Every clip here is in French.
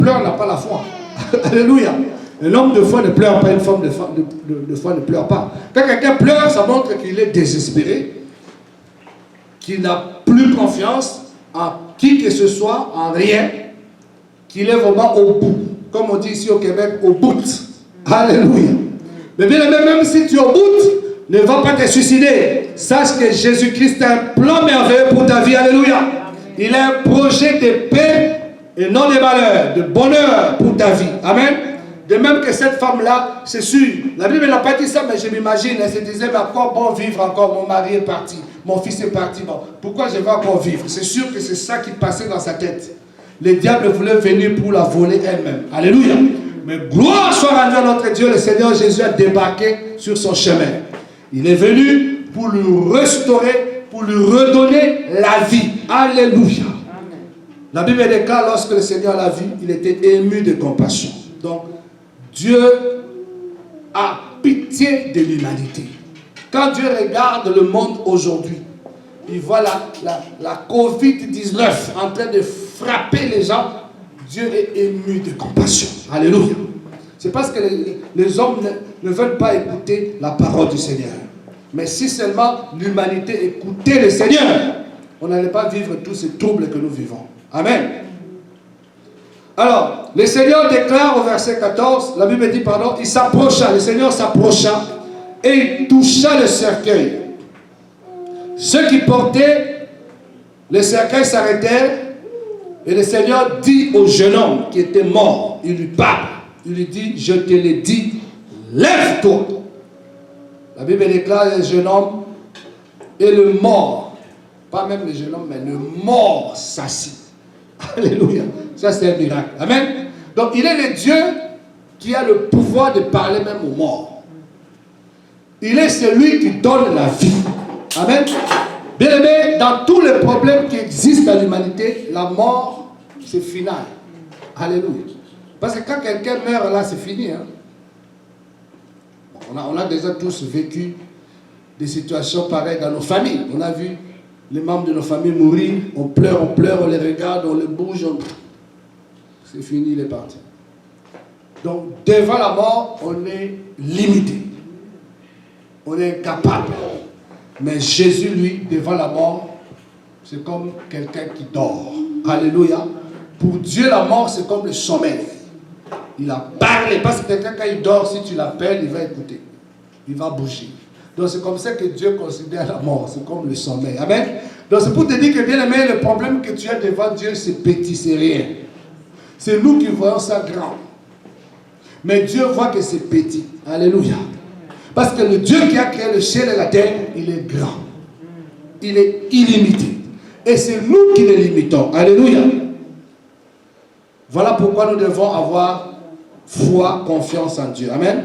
pleure n'a pas la foi. Alléluia. Un homme de foi ne pleure pas, une femme de foi ne pleure pas. Quand quelqu'un pleure, ça montre qu'il est désespéré, qu'il n'a plus confiance en qui que ce soit, en rien, qu'il est vraiment au bout. Comme on dit ici au Québec, au bout. Alléluia. Mais bien aimé, même si tu es au bout, ne va pas te suicider. Sache que Jésus-Christ a un plan merveilleux pour ta vie. Alléluia. Il a un projet de paix et non de malheur, de bonheur pour ta vie. Amen. De même que cette femme-là, c'est sûr. La Bible n'a pas dit ça, mais je m'imagine. Elle se disait, mais encore bon vivre encore. Mon mari est parti. Mon fils est parti. Bon, pourquoi je vais encore vivre? C'est sûr que c'est ça qui passait dans sa tête. Le diable voulait venir pour la voler elle-même. Alléluia. Mais gloire soit rendue à notre Dieu. Le Seigneur Jésus a débarqué sur son chemin. Il est venu pour lui restaurer, pour lui redonner la vie. Alléluia. Amen. La Bible déclare, lorsque le Seigneur l'a vu, il était ému de compassion. Donc, Dieu a pitié de l'humanité. Quand Dieu regarde le monde aujourd'hui, il voit la COVID-19 en train de frapper les gens. Dieu est ému de compassion. Alléluia. C'est parce que les hommes ne veulent pas écouter la parole du Seigneur. Mais si seulement l'humanité écoutait le Seigneur, on n'allait pas vivre tous ces troubles que nous vivons. Amen. Alors, le Seigneur déclare au verset 14, la Bible dit, pardon, il s'approcha, le Seigneur s'approcha et il toucha le cercueil. Ceux qui portaient le cercueil s'arrêtèrent et le Seigneur dit au jeune homme qui était mort, il lui parle, il lui dit, je te l'ai dit, lève-toi. La Bible déclare le jeune homme et le mort, pas même le jeune homme, mais le mort s'assit. Alléluia. Ça, c'est un miracle. Amen. Donc, il est le Dieu qui a le pouvoir de parler même aux morts. Il est celui qui donne la vie. Amen. Bien aimé, dans tous les problèmes qui existent dans l'humanité, la mort, c'est final. Alléluia. Parce que quand quelqu'un meurt là, c'est fini. Hein? On a déjà tous vécu des situations pareilles dans nos familles. On a vu les membres de nos familles mourir, on pleure, on les regarde, on les bouge, c'est fini, il est parti. Donc, devant la mort, on est limité. On est incapable. Mais Jésus, lui, devant la mort, c'est comme quelqu'un qui dort. Alléluia. Pour Dieu, la mort, c'est comme le sommeil. Il a parlé. Parce que quelqu'un, quand il dort, si tu l'appelles, il va écouter. Il va bouger. Donc c'est comme ça que Dieu considère la mort. C'est comme le sommeil. Amen. Donc c'est pour te dire que, bien aimé, le problème que tu as devant Dieu, c'est petit, c'est rien. C'est nous qui voyons ça grand. Mais Dieu voit que c'est petit. Alléluia. Parce que le Dieu qui a créé le ciel et la terre, il est grand. Il est illimité. Et c'est nous qui le limitons. Alléluia. Voilà pourquoi nous devons avoir foi, confiance en Dieu. Amen.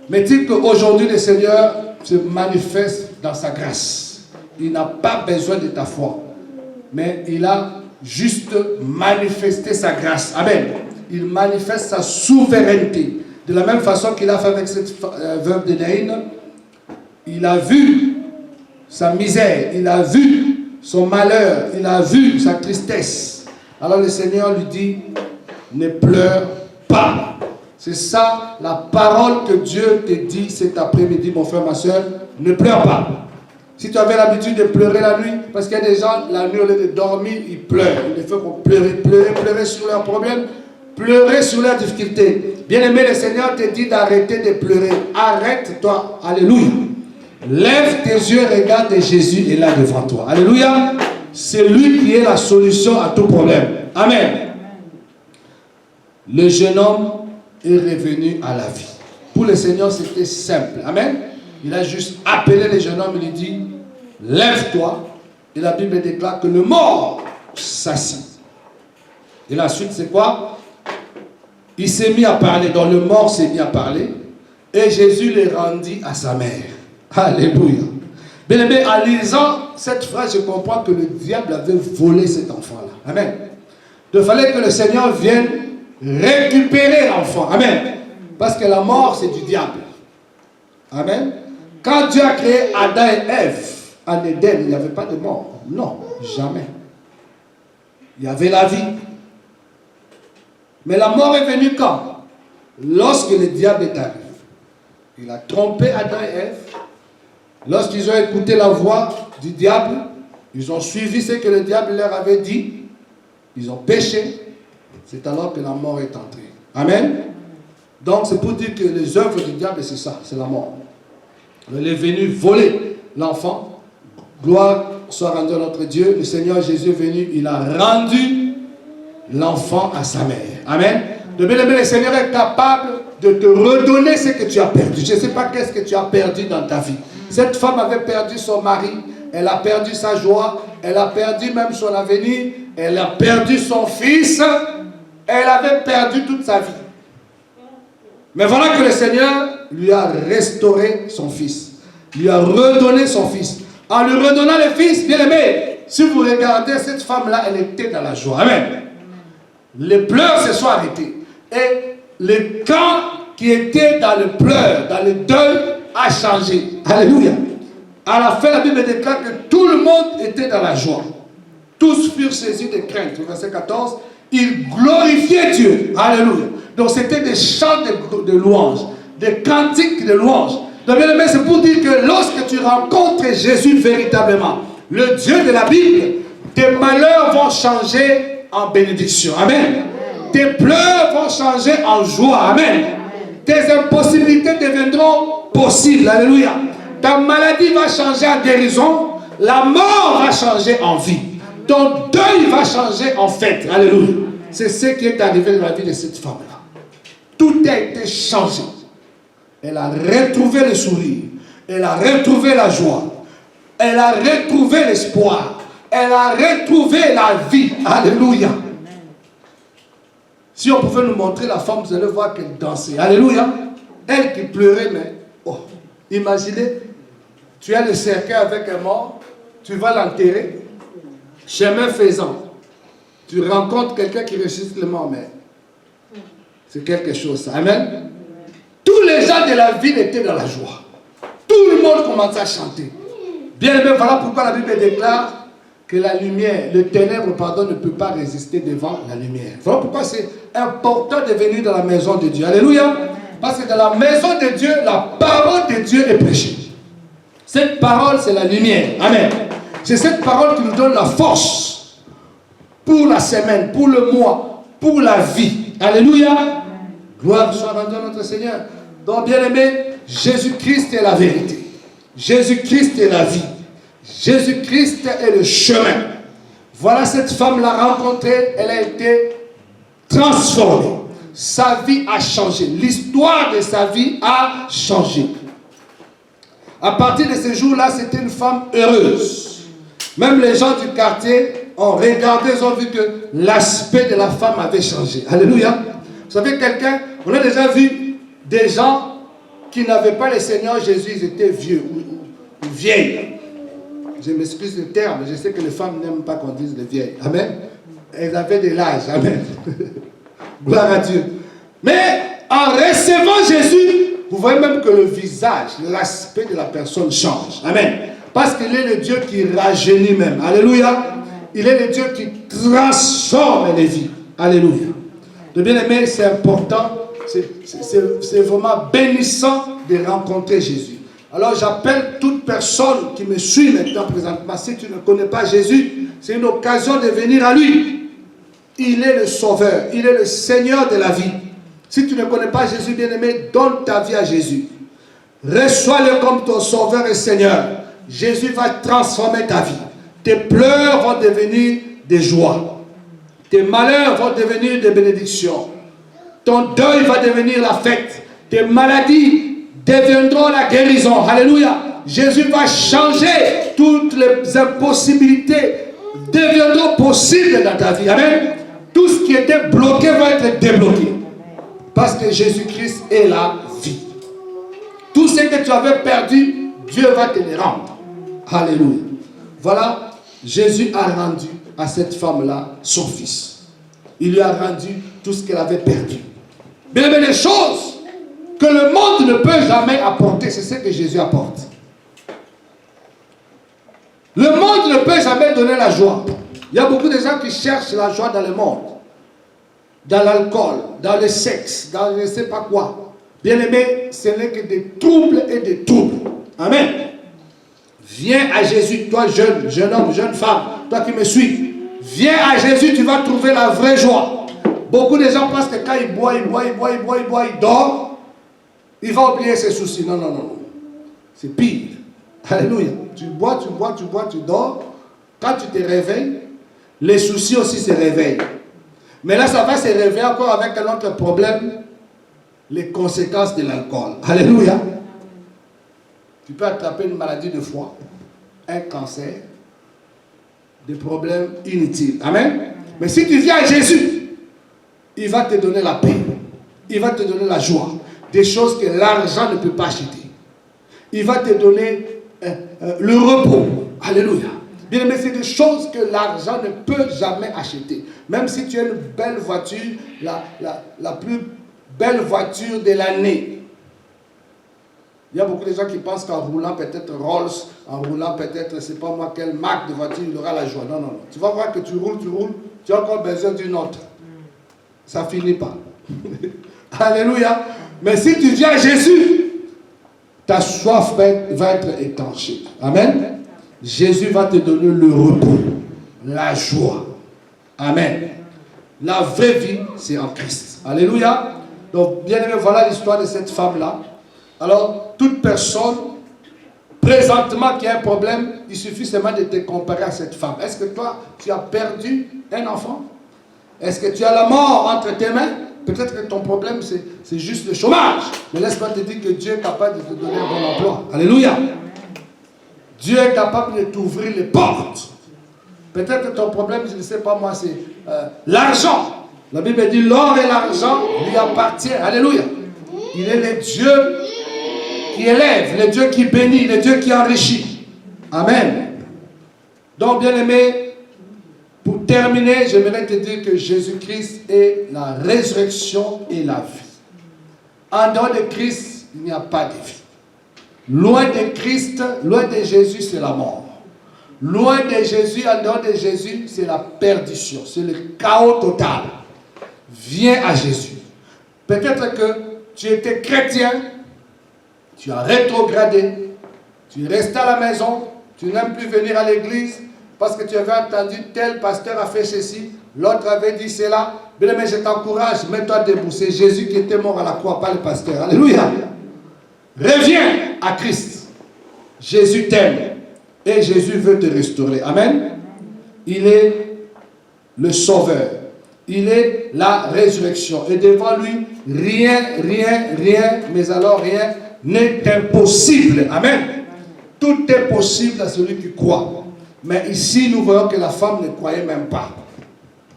Mais dit qu'aujourd'hui, le Seigneur se manifeste dans sa grâce. Il n'a pas besoin de ta foi. Mais il a juste manifesté sa grâce. Amen. Il manifeste sa souveraineté. De la même façon qu'il a fait avec cette veuve de Naïn. Il a vu sa misère. Il a vu son malheur. Il a vu sa tristesse. Alors le Seigneur lui dit, ne pleure pas. C'est ça la parole que Dieu te dit cet après-midi, mon frère, ma soeur. Ne pleure pas. Si tu avais l'habitude de pleurer la nuit, parce qu'il y a des gens, la nuit, au lieu de dormir, ils pleurent. Ils ne font que pleurer sur leurs problèmes, pleurer sur leurs difficultés. Bien-aimé, le Seigneur te dit d'arrêter de pleurer. Arrête-toi. Alléluia. Lève tes yeux, regarde Jésus est là devant toi. Alléluia. C'est lui qui est la solution à tout problème. Amen. Le jeune homme est revenu à la vie. Pour le Seigneur, c'était simple. Amen. Il a juste appelé le jeune homme et lui dit, lève-toi. Et la Bible déclare que le mort s'assit. Et la suite, c'est quoi? Il s'est mis à parler. Donc le mort s'est mis à parler. Et Jésus le rendit à sa mère. Alléluia. Bien aimé, en lisant cette phrase, je comprends que le diable avait volé cet enfant-là. Amen. Il fallait que le Seigneur vienne récupérer l'enfant. Amen. Parce que la mort, c'est du diable. Amen. Quand Dieu a créé Adam et Ève en Éden, il n'y avait pas de mort. Non, jamais. Il y avait la vie. Mais la mort est venue quand? Lorsque le diable est arrivé. Il a trompé Adam et Ève. Lorsqu'ils ont écouté la voix du diable, ils ont suivi ce que le diable leur avait dit. Ils ont péché. C'est alors que la mort est entrée. Amen. Donc c'est pour dire que les œuvres du diable, c'est ça, c'est la mort. Il est venu voler l'enfant. Gloire soit rendue à notre Dieu. Le Seigneur Jésus est venu, il a rendu l'enfant à sa mère. Amen. De bien-aimé, le Seigneur est capable de te redonner ce que tu as perdu. Je ne sais pas qu'est-ce que tu as perdu dans ta vie. Cette femme avait perdu son mari, elle a perdu sa joie, elle a perdu même son avenir, elle a perdu son fils, elle avait perdu toute sa vie. Mais voilà que le Seigneur lui a restauré son fils, lui a redonné son fils. En lui redonnant le fils, bien aimé, si vous regardez cette femme-là, elle était dans la joie. Amen. Les pleurs se sont arrêtés. Et le camp qui était dans le pleur, dans le deuil, a changé. Alléluia. À la fin, la Bible déclare que tout le monde était dans la joie. Tous furent saisis de crainte. Verset 14. Ils glorifiaient Dieu. Alléluia. Donc c'était des chants de louanges, des cantiques de louanges. Donc bien aimé, c'est pour dire que lorsque tu rencontres Jésus véritablement, le Dieu de la Bible, tes malheurs vont changer en bénédiction. Amen. Tes pleurs vont changer en joie. Amen. Tes impossibilités deviendront possibles. Alléluia. Ta maladie va changer en guérison. La mort va changer en vie. Ton deuil va changer en fête. Alléluia. C'est ce qui est arrivé dans la vie de cette femme-là. Tout a été changé. Elle a retrouvé le sourire. Elle a retrouvé la joie. Elle a retrouvé l'espoir. Elle a retrouvé la vie. Alléluia. Si on pouvait nous montrer la femme, vous allez voir qu'elle dansait. Alléluia. Elle qui pleurait, mais oh, imaginez, tu as le cercueil avec un mort, tu vas l'enterrer, chemin faisant, tu rencontres quelqu'un qui ressuscite le mort, mais c'est quelque chose, ça. Amen. Tous les gens de la ville étaient dans la joie. Tout le monde commençait à chanter. Bien aimé, voilà pourquoi la Bible déclare que la lumière, le ténèbre, pardon, ne peut pas résister devant la lumière. Voilà pourquoi c'est important de venir dans la maison de Dieu. Alléluia. Parce que dans la maison de Dieu, la parole de Dieu est prêchée. Cette parole, c'est la lumière. Amen. C'est cette parole qui nous donne la force pour la semaine, pour le mois, pour la vie. Alléluia. Gloire soit rendue à notre Seigneur. Donc, bien aimé, Jésus-Christ est la vérité. Jésus-Christ est la vie. Jésus-Christ est le chemin. Voilà, cette femme l'a rencontrée, elle a été transformée. Sa vie a changé. L'histoire de sa vie a changé. À partir de ce jour-là, c'était une femme heureuse. Même les gens du quartier ont regardé, ils ont vu que l'aspect de la femme avait changé. Alléluia. Vous savez, quelqu'un, on a déjà vu des gens qui n'avaient pas le Seigneur Jésus, ils étaient vieux ou vieilles. Je m'excuse le terme, je sais que les femmes n'aiment pas qu'on dise les vieilles. Amen. Elles avaient de l'âge. Amen. Gloire à Dieu. Mais en recevant Jésus, vous voyez même que le visage, l'aspect de la personne change. Amen. Parce qu'il est le Dieu qui rajeunit même. Alléluia. Il est le Dieu qui transforme les vies. Alléluia. De bien-aimé, c'est important. C'est vraiment bénissant de rencontrer Jésus. Alors j'appelle toute personne qui me suit maintenant présentement. Si tu ne connais pas Jésus, c'est une occasion de venir à lui. Il est le Sauveur. Il est le Seigneur de la vie. Si tu ne connais pas Jésus, bien-aimé, donne ta vie à Jésus. Reçois-le comme ton Sauveur et Seigneur. Jésus va transformer ta vie. Tes pleurs vont devenir des joies. Tes malheurs vont devenir des bénédictions. Ton deuil va devenir la fête. Tes maladies deviendront la guérison. Alléluia. Jésus va changer toutes les impossibilités. Deviendront possibles dans ta vie. Amen. Tout ce qui était bloqué va être débloqué. Parce que Jésus-Christ est la vie. Tout ce que tu avais perdu, Dieu va te le rendre. Alléluia. Voilà, Jésus a rendu à cette femme-là son fils. Il lui a rendu tout ce qu'elle avait perdu. Bien, mais les choses que le monde ne peut jamais apporter, c'est ce que Jésus apporte. Le monde ne peut jamais donner la joie. Il y a beaucoup de gens qui cherchent la joie dans le monde. dans l'alcool, dans le sexe, dans je ne sais pas quoi. Bien-aimé, ce n'est que des troubles et des troubles. Amen. Viens à Jésus, toi jeune homme, jeune femme, toi qui me suis. Viens à Jésus, tu vas trouver la vraie joie. Beaucoup de gens pensent que quand il boit, il dort, il va oublier ses soucis. Non, non, non. C'est pire. Alléluia. Tu bois, tu dors. Quand tu te réveilles, les soucis aussi se réveillent. Mais là, ça va se réveiller encore avec un autre problème, les conséquences de l'alcool. Alléluia. Tu peux attraper une maladie de foie, un cancer, des problèmes inutiles. Amen. Mais si tu viens à Jésus, il va te donner la paix. Il va te donner la joie. Des choses que l'argent ne peut pas acheter. Il va te donner le repos. Alléluia. Bien aimé, c'est des choses que l'argent ne peut jamais acheter. Même si tu as une belle voiture, la plus belle voiture de l'année. Il y a beaucoup de gens qui pensent qu'en roulant peut-être Rolls, en roulant peut-être, c'est pas moi, quelle marque de voiture, il aura la joie. Non, non, non. Tu vas voir que tu roules, tu as encore besoin d'une autre. Ça finit pas. Alléluia. Mais si tu viens à Jésus, ta soif va être étanchée. Amen. Jésus va te donner le repos, la joie. Amen. La vraie vie, c'est en Christ. Alléluia. Donc, bien aimé, voilà l'histoire de cette femme-là. Alors, toute personne, présentement, qui a un problème, il suffit seulement de te comparer à cette femme. Est-ce que toi, tu as perdu un enfant? Est-ce que tu as la mort entre tes mains? Peut-être que ton problème, c'est juste le chômage. Mais laisse-moi te dire que Dieu est capable de te donner un bon emploi. Alléluia. Dieu est capable de t'ouvrir les portes. Peut-être que ton problème, je ne sais pas moi, c'est l'argent. La Bible dit l'or et l'argent lui appartiennent. Alléluia. Il est le Dieu qui élève, le Dieu qui bénit, le Dieu qui enrichit. Amen. Donc, bien aimé, pour terminer, j'aimerais te dire que Jésus-Christ est la résurrection et la vie. En dehors de Christ, il n'y a pas de vie. Loin de Christ, loin de Jésus, c'est la mort. Loin de Jésus, en dehors de Jésus, c'est la perdition, c'est le chaos total. Viens à Jésus. Peut-être que tu étais chrétien, tu as rétrogradé, tu restes à la maison, tu n'aimes plus venir à l'église parce que tu avais entendu tel pasteur a fait ceci, l'autre avait dit cela. Bien, mais je t'encourage, mets-toi debout. C'est Jésus qui était mort à la croix, pas le pasteur. Alléluia. Reviens à Christ. Jésus t'aime et Jésus veut te restaurer. Amen. Il est le sauveur. Il est la résurrection. Et devant lui, rien, mais alors rien n'est impossible. Amen. Tout est possible à celui qui croit. Mais ici, nous voyons que la femme ne croyait même pas.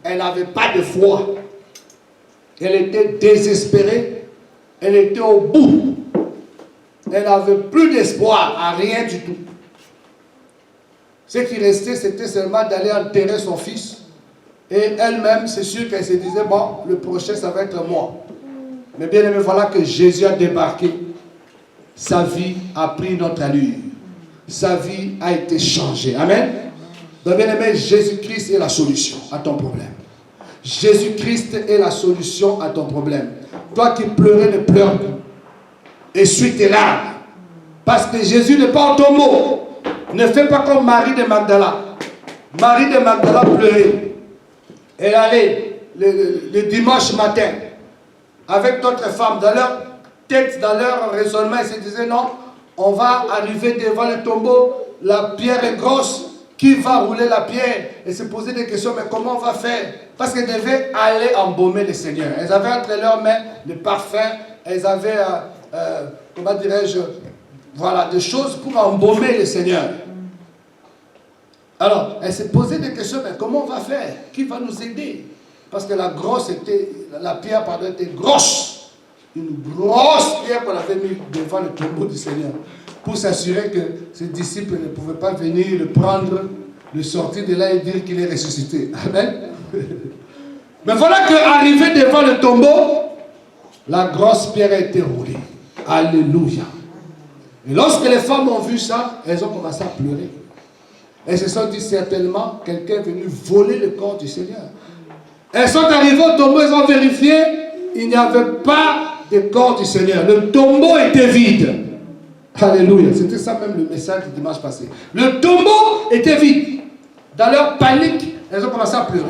Elle n'avait pas de foi. Elle était désespérée. Elle était au bout. Elle n'avait plus d'espoir à rien du tout. Ce qui restait, c'était seulement d'aller enterrer son fils. Et elle-même, c'est sûr qu'elle se disait, bon, le prochain, ça va être moi. Mais bien aimé, voilà que Jésus a débarqué. Sa vie a pris notre allure. Sa vie a été changée. Amen. Donc bien aimé, Jésus-Christ est la solution à ton problème. Jésus-Christ est la solution à ton problème. Toi qui pleurais, ne pleure plus. Essuie tes larmes. Parce que Jésus n'est pas en tombeau. Ne fais pas comme Marie de Magdala. Marie de Magdala pleurait. Elle allait le dimanche matin avec d'autres femmes. Dans leur tête, dans leur raisonnement, ils se disaient non, on va arriver devant le tombeau. La pierre est grosse. Qui va rouler la pierre? Et se poser des questions, mais comment on va faire? Parce qu'elles devaient aller embaumer le Seigneur. Elles avaient entre leurs mains le parfum. Elles avaient... comment dirais-je, voilà, des choses pour embaumer le Seigneur. Alors, elle s'est posé des questions, mais comment on va faire? Qui va nous aider? Parce que la pierre était grosse. Une grosse pierre qu'on avait mise devant le tombeau du Seigneur. Pour s'assurer que ses disciples ne pouvaient pas venir le prendre, le sortir de là et dire qu'il est ressuscité. Amen. Mais voilà qu'arrivé devant le tombeau, la grosse pierre a été roulée. Alléluia. Et lorsque les femmes ont vu ça, elles ont commencé à pleurer. Elles se sont dit certainement, quelqu'un est venu voler le corps du Seigneur. Elles sont arrivées au tombeau, elles ont vérifié, il n'y avait pas de corps du Seigneur. Le tombeau était vide. Alléluia. C'était ça même le message du dimanche passé. Le tombeau était vide. Dans leur panique, elles ont commencé à pleurer.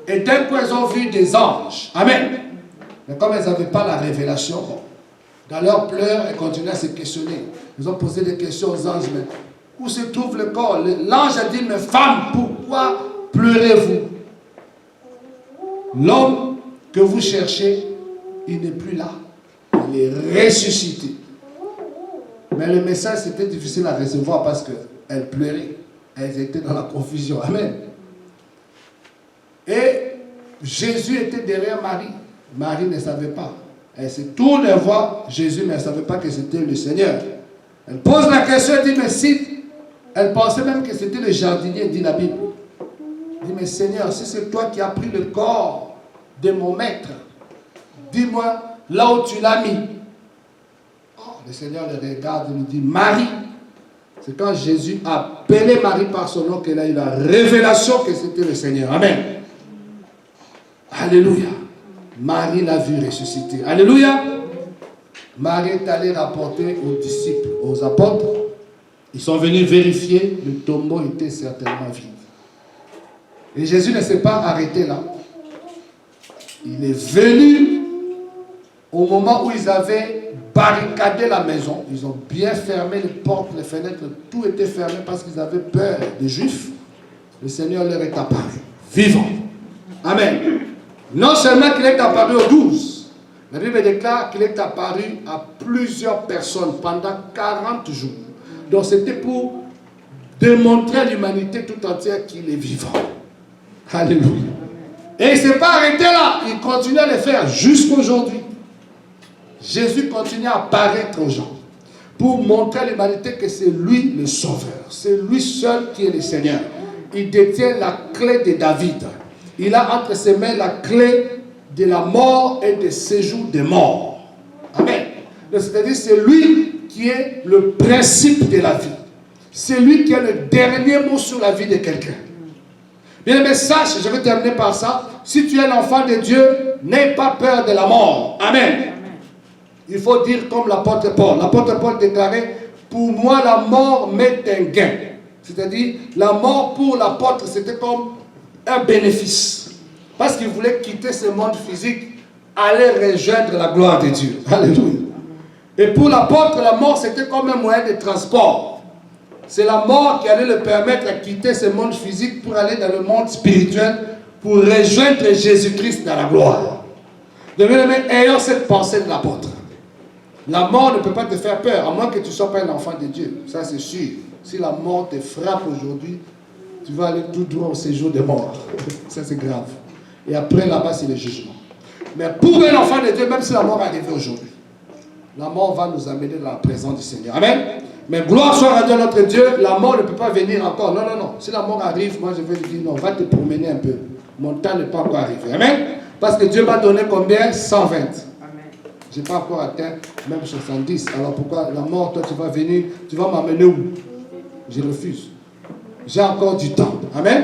Et d'un coup, elles ont vu des anges. Amen. Mais comme elles n'avaient pas la révélation, dans leurs pleurs, elles continuaient à se questionner. Ils ont posé des questions aux anges. Mais où se trouve le corps? L'ange a dit, mais femme, pourquoi pleurez-vous? L'homme que vous cherchez, il n'est plus là. Il est ressuscité. Mais le message, c'était difficile à recevoir parce qu'elles pleuraient. Elles étaient dans la confusion. Amen. Et Jésus était derrière Marie. Marie ne savait pas. Elle se tourne et voit Jésus, mais elle ne savait pas que c'était le Seigneur. Elle pose la question, elle dit, mais si... Elle pensait même que c'était le jardinier, dit la Bible. Elle dit, mais Seigneur, si c'est toi qui as pris le corps de mon maître, dis-moi là où tu l'as mis. Oh, le Seigneur le regarde et lui dit, Marie. C'est quand Jésus a appelé Marie par son nom qu'elle a eu la révélation que c'était le Seigneur. Amen. Alléluia. Marie l'a vu ressusciter. Alléluia. Marie est allée rapporter aux disciples, aux apôtres. Ils sont venus vérifier, le tombeau était certainement vide. Et Jésus ne s'est pas arrêté là. Il est venu au moment où ils avaient barricadé la maison. Ils ont bien fermé les portes, les fenêtres, tout était fermé parce qu'ils avaient peur des Juifs. Le Seigneur leur est apparu, vivant. Amen. Non seulement qu'il est apparu aux 12, la Bible déclare qu'il est apparu à plusieurs personnes pendant 40 jours. Donc c'était pour démontrer à l'humanité tout entière qu'il est vivant. Alléluia. Et il ne s'est pas arrêté là. Il continue à le faire jusqu'à aujourd'hui. Jésus continue à apparaître aux gens pour montrer à l'humanité que c'est lui le sauveur. C'est lui seul qui est le Seigneur. Il détient la clé de David. Il a entre ses mains la clé de la mort et du séjour des morts. Amen. C'est-à-dire c'est lui qui est le principe de la vie. C'est lui qui a le dernier mot sur la vie de quelqu'un. Bien aimé, sache, je vais terminer par ça. Si tu es l'enfant de Dieu, n'aie pas peur de la mort. Amen. Il faut dire comme l'apôtre Paul. L'apôtre Paul déclarait, pour moi la mort m'est un gain. C'est-à-dire, la mort pour l'apôtre, c'était comme un bénéfice. Parce qu'il voulait quitter ce monde physique, aller rejoindre la gloire de Dieu. Alléluia. Et pour l'apôtre, la mort, c'était comme un moyen de transport. C'est la mort qui allait le permettre de quitter ce monde physique pour aller dans le monde spirituel, pour rejoindre Jésus-Christ dans la gloire. De même, ayant cette pensée de l'apôtre. La mort ne peut pas te faire peur, à moins que tu ne sois pas un enfant de Dieu. Ça, c'est sûr. Si la mort te frappe aujourd'hui, tu vas aller tout droit au séjour des morts. Ça, c'est grave. Et après, là-bas, c'est le jugement. Mais pour un enfant de Dieu, même si la mort est arrivée aujourd'hui, la mort va nous amener dans la présence du Seigneur. Amen. Mais gloire soit à Dieu notre Dieu, la mort ne peut pas venir encore. Non, non, non. Si la mort arrive, moi je vais lui dire non, va te promener un peu. Mon temps n'est pas encore arrivé. Amen. Parce que Dieu m'a donné combien? 120. Amen. Je n'ai pas encore atteint même 70. Alors pourquoi la mort, toi tu vas venir, tu vas m'amener où? Je refuse. J'ai encore du temps. Amen.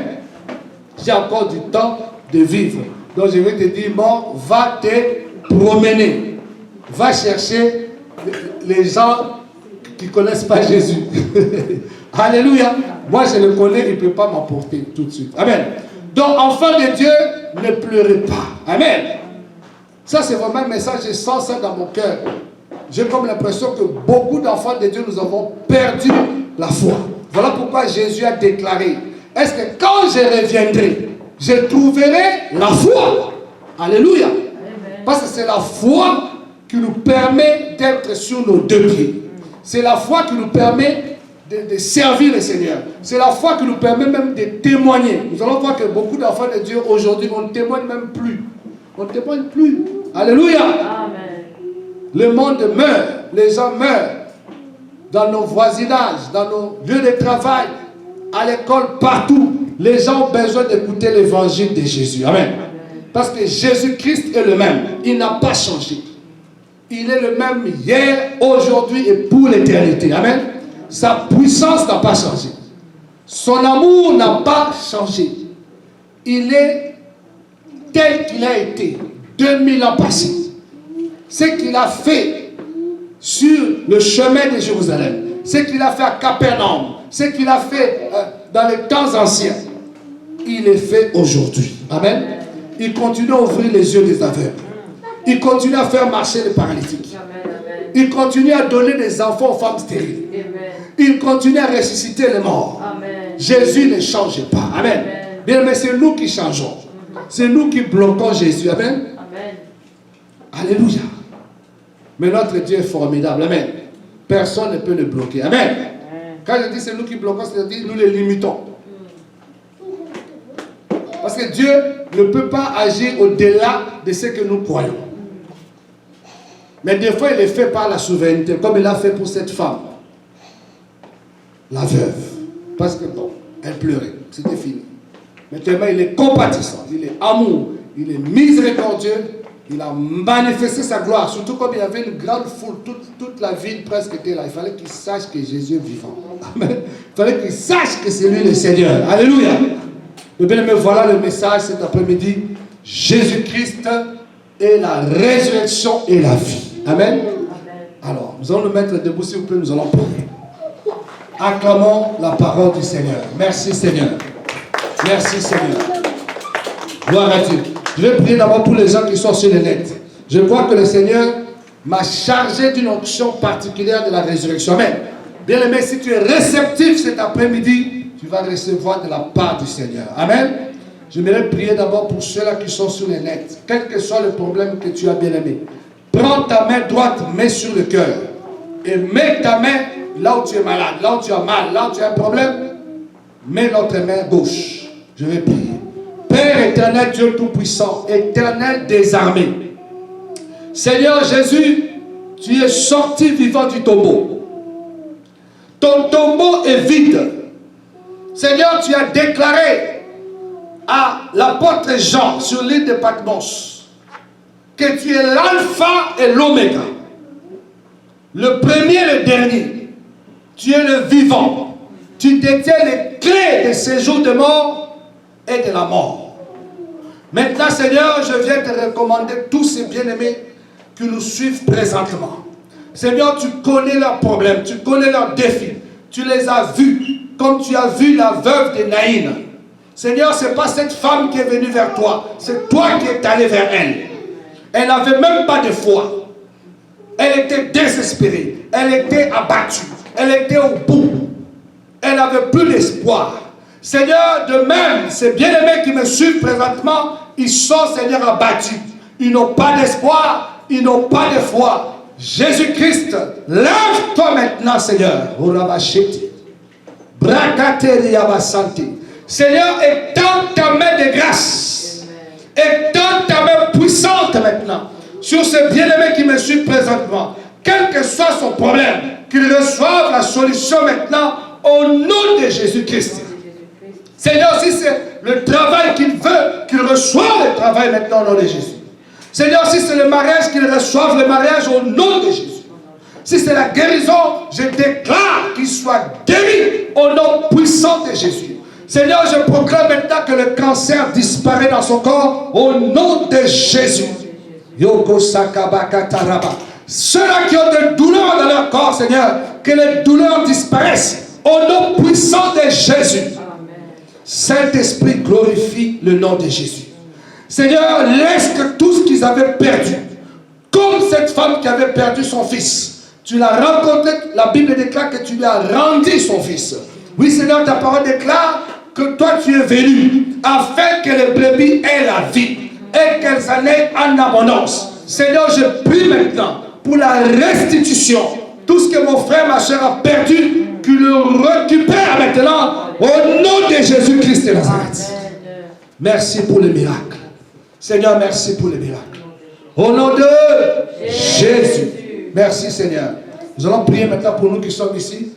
J'ai encore du temps de vivre. Donc je vais te dire, mort, va te promener. Va chercher les gens qui ne connaissent pas Jésus. Alléluia. Moi, je le connais, il ne peut pas m'emporter tout de suite. Amen. Donc, enfants de Dieu, ne pleurez pas. Amen. Ça, c'est vraiment un message, je sens ça dans mon cœur. J'ai comme l'impression que beaucoup d'enfants de Dieu, nous avons perdu la foi. Voilà pourquoi Jésus a déclaré, est-ce que quand je reviendrai, je trouverai la foi? Alléluia. Amen. Parce que c'est la foi qui nous permet d'être sur nos deux pieds. C'est la foi qui nous permet de servir le Seigneur. C'est la foi qui nous permet même de témoigner. Nous allons voir que beaucoup d'enfants de Dieu aujourd'hui, on ne témoigne même plus. On ne témoigne plus. Alléluia. Amen. Le monde meurt. Les gens meurent. Dans nos voisinages, dans nos lieux de travail, à l'école, partout. Les gens ont besoin d'écouter l'évangile de Jésus. Amen. Parce que Jésus-Christ est le même. Il n'a pas changé. Il est le même hier, aujourd'hui et pour l'éternité. Amen. Sa puissance n'a pas changé. Son amour n'a pas changé. Il est tel qu'il a été 2000 ans passés. Ce qu'il a fait sur le chemin de Jérusalem, ce qu'il a fait à Capernaum, ce qu'il a fait dans les temps anciens, il est fait aujourd'hui. Amen. Il continue à ouvrir les yeux des aveugles. Il continue à faire marcher les paralytiques. Il continue à donner des enfants aux femmes stériles. Il continue à ressusciter les morts. Jésus ne change pas. Amen. Bien, mais c'est nous qui changeons. C'est nous qui bloquons Jésus. Amen. Alléluia. Mais notre Dieu est formidable. Amen. Personne ne peut le bloquer. Amen. Quand je dis c'est nous qui bloquons, c'est-à-dire nous les limitons. Parce que Dieu ne peut pas agir au-delà de ce que nous croyons. Mais des fois, il le fait par la souveraineté, comme il l'a fait pour cette femme, la veuve. Parce que bon, elle pleurait, c'était fini. Mais tellement il est compatissant, il est amour, il est miséricordieux. Il a manifesté sa gloire, surtout comme il y avait une grande foule, toute la ville presque était là. Il fallait qu'il sache que Jésus est vivant. Amen. Il fallait qu'il sache que c'est lui le Seigneur. Alléluia. Le bien-aimé, voilà le message cet après-midi. Jésus-Christ est la résurrection et la vie. Amen. Alors, nous allons nous mettre debout, s'il vous plaît, nous allons prier. Acclamons la parole du Seigneur. Merci Seigneur. Merci Seigneur. Gloire à Dieu. Je vais prier d'abord pour les gens qui sont sur les net. Je crois que le Seigneur m'a chargé d'une onction particulière de la résurrection. Amen. Bien aimé, si tu es réceptif cet après-midi, tu vas recevoir de la part du Seigneur. Amen. Je vais prier d'abord pour ceux-là qui sont sur les net. Quel que soit le problème que tu as, bien aimé, prends ta main droite, mets sur le cœur. Et mets ta main là où tu es malade, là où tu as mal, là où tu as un problème. Mets l'autre main gauche. Je vais prier. Père éternel, Dieu Tout-Puissant, éternel des armées. Seigneur Jésus, tu es sorti vivant du tombeau. Ton tombeau est vide. Seigneur, tu as déclaré à l'apôtre Jean sur l'île de Patmos que tu es l'alpha et l'oméga. Le premier et le dernier. Tu es le vivant. Tu détiens les clés des séjours de mort et de la mort. Maintenant, Seigneur, je viens te recommander tous ces bien-aimés qui nous suivent présentement. Seigneur, tu connais leurs problèmes, tu connais leurs défis, tu les as vus, comme tu as vu la veuve de Naïn. Seigneur, ce n'est pas cette femme qui est venue vers toi, c'est toi qui es allé vers elle. Elle n'avait même pas de foi. Elle était désespérée, elle était abattue, elle était au bout. Elle n'avait plus d'espoir. Seigneur, de même, ces bien-aimés qui me suivent présentement, ils sont, Seigneur, abattus. Ils n'ont pas d'espoir, ils n'ont pas de foi. Jésus-Christ, lève-toi maintenant, Seigneur. Seigneur, étends ta main de grâce. Étends ta main puissante maintenant sur ces bien-aimés qui me suivent présentement. Quel que soit son problème, qu'ils reçoivent la solution maintenant au nom de Jésus-Christ. Seigneur, si c'est le travail qu'il veut, qu'il reçoive le travail maintenant au nom de Jésus. Seigneur, si c'est le mariage, qu'il reçoive le mariage au nom de Jésus. Si c'est la guérison, je déclare qu'il soit guéri au nom puissant de Jésus. Seigneur, je proclame maintenant que le cancer disparaît dans son corps au nom de Jésus. Yoko Sakabakataraba. Ceux-là qui ont des douleurs dans leur corps, Seigneur, que les douleurs disparaissent au nom puissant de Jésus. Saint-Esprit, glorifie le nom de Jésus. Seigneur, laisse que tout ce qu'ils avaient perdu, comme cette femme qui avait perdu son fils, tu l'as rencontré, la Bible déclare que tu lui as rendu son fils. Oui, Seigneur, ta parole déclare que toi tu es venu afin que les brebis aient la vie et qu'elles en aient en abondance. Seigneur, je prie maintenant pour la restitution. Tout ce que mon frère, ma chère a perdu, qu'il le récupère maintenant au nom de Jésus-Christ de Nazareth. Merci pour le miracle. Seigneur, merci pour le miracle. Au nom de Jésus. Merci Seigneur. Nous allons prier maintenant pour nous qui sommes ici.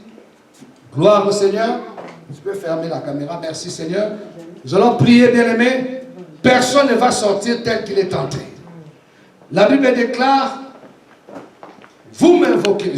Gloire au Seigneur. Tu peux fermer la caméra. Merci Seigneur. Nous allons prier, bien-aimés. Personne ne va sortir tel qu'il est entré. La Bible déclare, vous m'invoquez.